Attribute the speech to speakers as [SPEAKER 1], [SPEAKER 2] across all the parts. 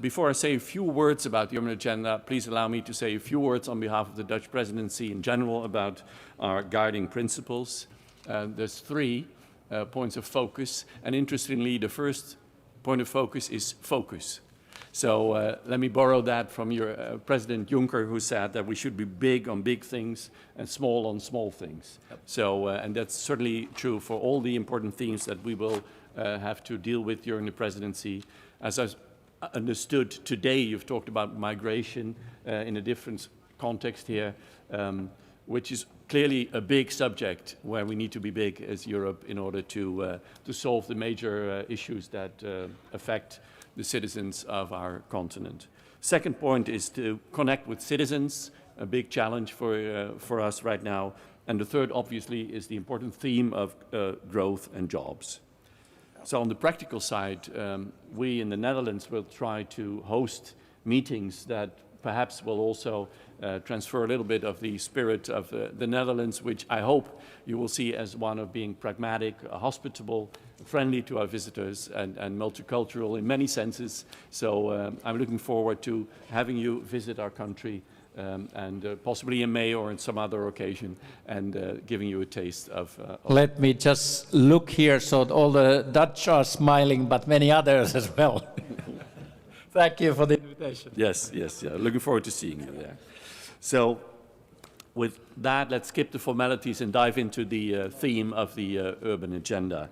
[SPEAKER 1] Before I say a few words about the urban agenda, please allow me to say a few words on behalf of the Dutch presidency in general about our guiding principles. There's three points of focus, and interestingly, the first point of focus is focus. So let me borrow that from your President Juncker, who said that we should be big on big things and small on small things. Yep. So, and that's certainly true for all the important themes that we will have to deal with during the presidency. As I understood today, you've talked about migration in a different context here, which is clearly a big subject where we need to be big as Europe in order to solve the major issues that affect the citizens of our continent. Second point is to connect with citizens, a big challenge for us right now. And the third, obviously, is the important theme of growth and jobs. So on the practical side, we in the Netherlands will try to host meetings that perhaps will also transfer a little bit of the spirit of the Netherlands, which I hope you will see as one of being pragmatic, hospitable, friendly to our visitors, and multicultural in many senses. So I'm looking forward to having you visit our country and possibly in May or in some other occasion, and giving you a taste of
[SPEAKER 2] Let me just look here so all the Dutch are smiling, but many others as well. Thank you for the invitation.
[SPEAKER 1] Yes, yes, yeah. Looking forward to seeing you there. So with that, let's skip the formalities and dive into the theme of the urban agenda.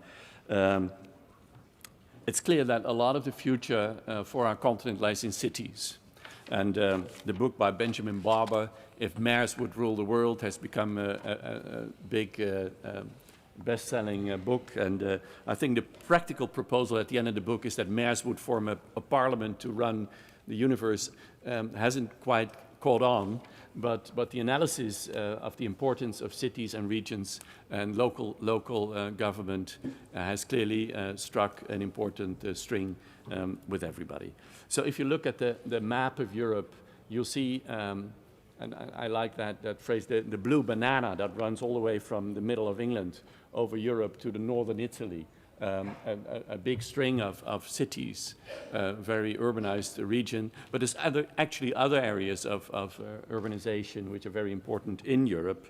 [SPEAKER 1] It's clear that a lot of the future for our continent lies in cities. And the book by Benjamin Barber, If Mayors Would Rule the World, has become a big best-selling book. And I think the practical proposal at the end of the book is that mayors would form a parliament to run the universe. Hasn't quite caught on, but the analysis of the importance of cities and regions and local government has clearly struck an important string with everybody. So if you look at the map of Europe, you'll see, and I like that phrase, the blue banana that runs all the way from the middle of England over Europe to the northern Italy. A big string of cities, very urbanized region, but there's actually other areas of urbanization which are very important in Europe.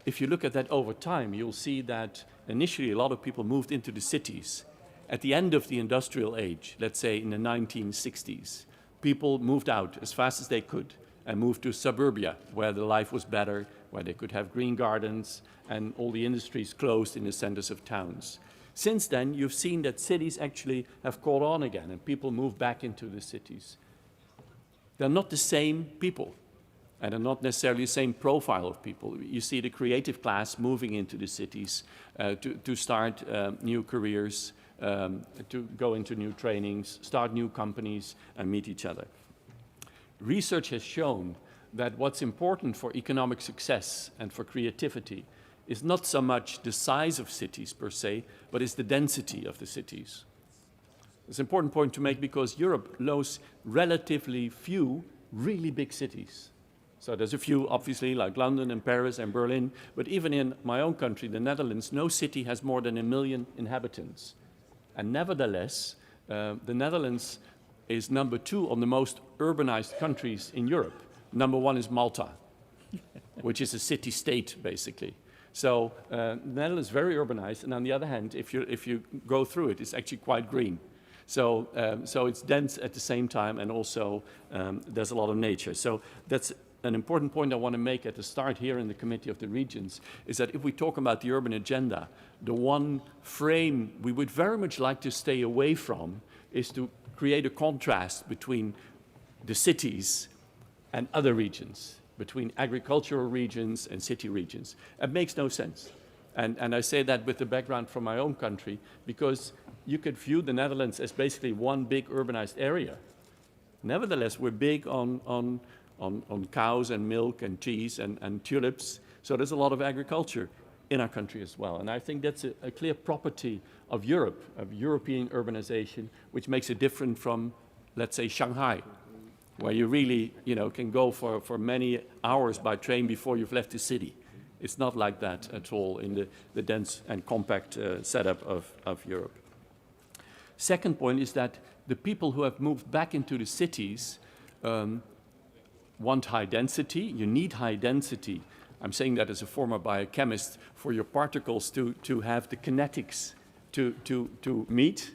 [SPEAKER 1] If you look at that over time, you'll see that initially a lot of people moved into the cities. At the end of the industrial age, let's say in the 1960s, people moved out as fast as they could and moved to suburbia, where the life was better, where they could have green gardens, and all the industries closed in the centers of towns. Since then, you've seen that cities actually have caught on again, and people move back into the cities. They're not the same people, and they're not necessarily the same profile of people. You see the creative class moving into the cities to start new careers, to go into new trainings, start new companies, and meet each other. Research has shown that what's important for economic success and for creativity is not so much the size of cities per se, but is the density of the cities. It's an important point to make because Europe knows relatively few really big cities. So there's a few, obviously, like London and Paris and Berlin, but even in my own country, the Netherlands, no city has more than 1 million inhabitants. And nevertheless, the Netherlands is number 2 on the most urbanized countries in Europe. Number 1 is Malta, which is a city-state, basically. So the Netherlands is very urbanized, and on the other hand, if you go through it, it's actually quite green. So it's dense at the same time, and also there's a lot of nature. So that's an important point I want to make at the start here in the Committee of the Regions, is that if we talk about the urban agenda, the one frame we would very much like to stay away from is to create a contrast between the cities and other regions, between agricultural regions and city regions. It makes no sense. And I say that with the background from my own country, because you could view the Netherlands as basically one big urbanized area. Nevertheless, we're big on cows and milk and cheese and tulips, so there's a lot of agriculture in our country as well. And I think that's a clear property of Europe, of European urbanization, which makes it different from, let's say, Shanghai, where you really, can go for many hours by train before you've left the city. It's not like that at all in the dense and compact setup of Europe. Second point is that the people who have moved back into the cities want high density. You need high density. I'm saying that as a former biochemist, for your particles to have the kinetics to meet.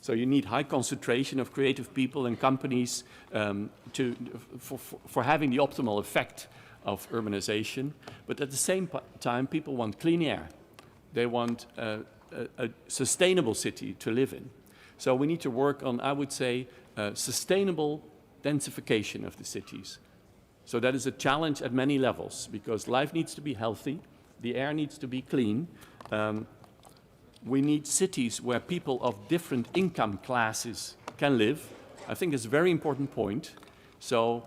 [SPEAKER 1] So you need high concentration of creative people and companies for having the optimal effect of urbanization. But at the same time, people want clean air. They want a sustainable city to live in. So we need to work on, I would say, sustainable densification of the cities. So that is a challenge at many levels, because life needs to be healthy, the air needs to be clean. We need cities where people of different income classes can live. I think it's a very important point. So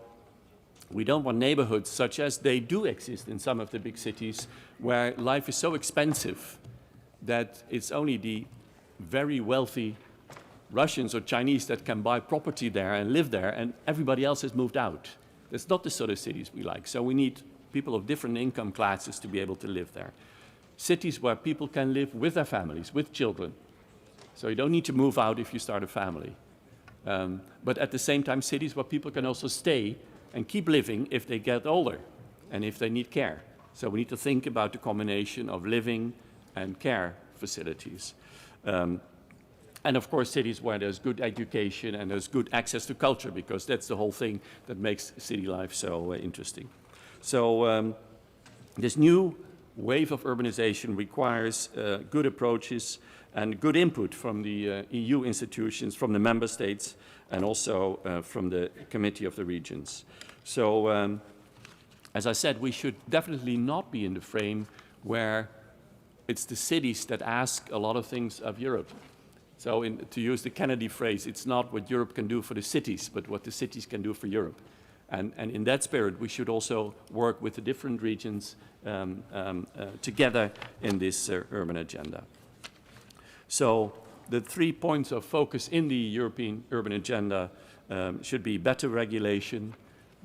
[SPEAKER 1] we don't want neighborhoods such as they do exist in some of the big cities, where life is so expensive that it's only the very wealthy Russians or Chinese that can buy property there and live there, and everybody else has moved out. That's not the sort of cities we like. So we need people of different income classes to be able to live there. Cities where people can live with their families, with children. So you don't need to move out if you start a family. But at the same time, cities where people can also stay and keep living if they get older and if they need care. So we need to think about the combination of living and care facilities. And of course, cities where there's good education and there's good access to culture, because that's the whole thing that makes city life so interesting. So this new wave of urbanization requires good approaches and good input from the EU institutions, from the member states, and also from the Committee of the Regions. So, as I said, we should definitely not be in the frame where it's the cities that ask a lot of things of Europe. So to use the Kennedy phrase, it's not what Europe can do for the cities, but what the cities can do for Europe. And in that spirit, we should also work with the different regions together in this urban agenda. So the 3 points of focus in the European urban agenda should be better regulation,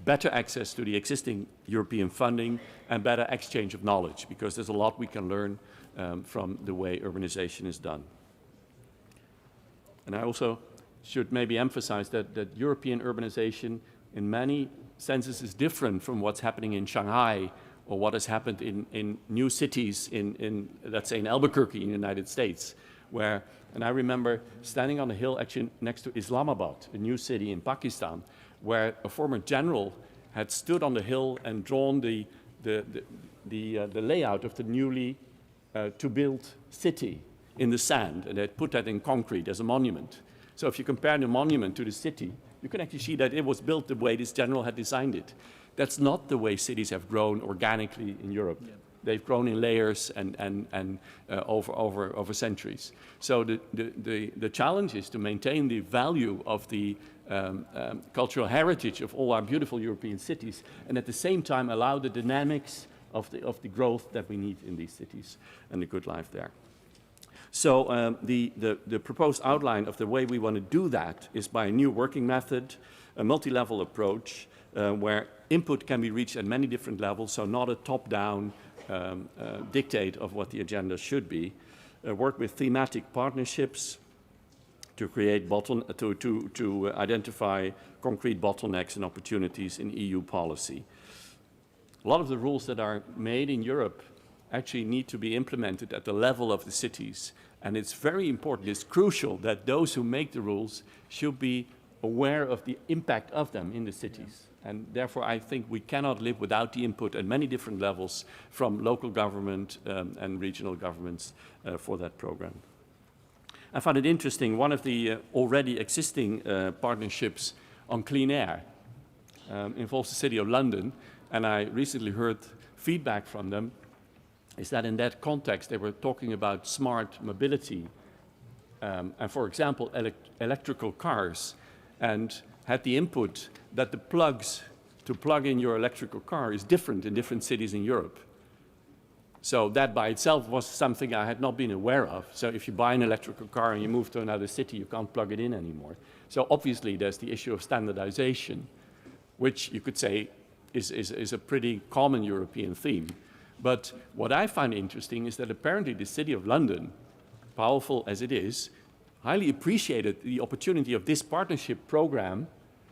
[SPEAKER 1] better access to the existing European funding, and better exchange of knowledge, because there's a lot we can learn from the way urbanization is done. And I also should maybe emphasize that European urbanization in many senses is different from what's happening in Shanghai or what has happened in new cities let's say in Albuquerque in the United States, and I remember standing on a hill actually next to Islamabad, a new city in Pakistan, where a former general had stood on the hill and drawn the layout of the newly to build city in the sand, and they put that in concrete as a monument. So if you compare the monument to the city, you can actually see that it was built the way this general had designed it. That's not the way cities have grown organically in Europe. Yeah. They've grown in layers and over centuries. So the challenge is to maintain the value of the cultural heritage of all our beautiful European cities, and at the same time allow the dynamics of the growth that we need in these cities and the good life there. So the proposed outline of the way we want to do that is by a new working method, a multi-level approach where input can be reached at many different levels, so not a top-down dictate of what the agenda should be. Work with thematic partnerships to create to identify concrete bottlenecks and opportunities in EU policy. A lot of the rules that are made in Europe actually need to be implemented at the level of the cities. And it's very important, it's crucial that those who make the rules should be aware of the impact of them in the cities. And therefore, I think we cannot live without the input at many different levels from local government and regional governments for that program. I found it interesting, one of the already existing partnerships on clean air involves the City of London, and I recently heard feedback from them is that in that context they were talking about smart mobility and, for example, electrical cars, and had the input that the plugs to plug in your electrical car is different in different cities in Europe. So that by itself was something I had not been aware of. So if you buy an electrical car and you move to another city, you can't plug it in anymore. So obviously there's the issue of standardization, which you could say is a pretty common European theme. But what I find interesting is that apparently the City of London, powerful as it is, highly appreciated the opportunity of this partnership program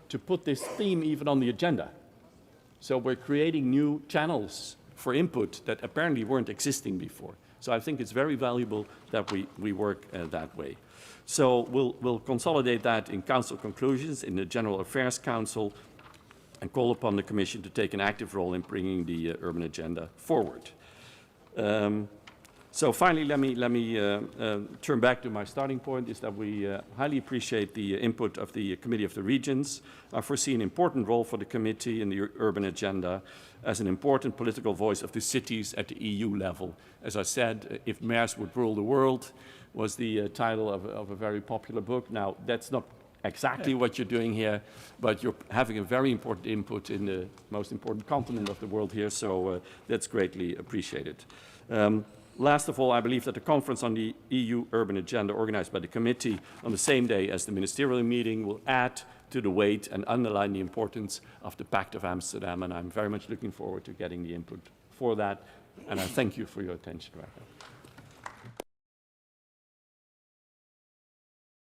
[SPEAKER 1] to put this theme even on the agenda. So we're creating new channels for input that apparently weren't existing before. So I think it's very valuable that we work that way. So we'll consolidate that in Council conclusions, in the General Affairs Council, and call upon the Commission to take an active role in bringing the urban agenda forward. So finally, let me turn back to my starting point, is that we highly appreciate the input of the Committee of the Regions. I foresee an important role for the committee in the urban agenda as an important political voice of the cities at the EU level. As I said, If Mayors Would Rule the World was the title of a very popular book. Now, that's not exactly what you're doing here, but you're having a very important input in the most important continent of the world here, so that's greatly appreciated. Last of all, I believe that the conference on the EU urban agenda organized by the committee on the same day as the ministerial meeting will add to the weight and underline the importance of the Pact of Amsterdam, and I'm very much looking forward to getting the input for that, and I thank you for your attention right now.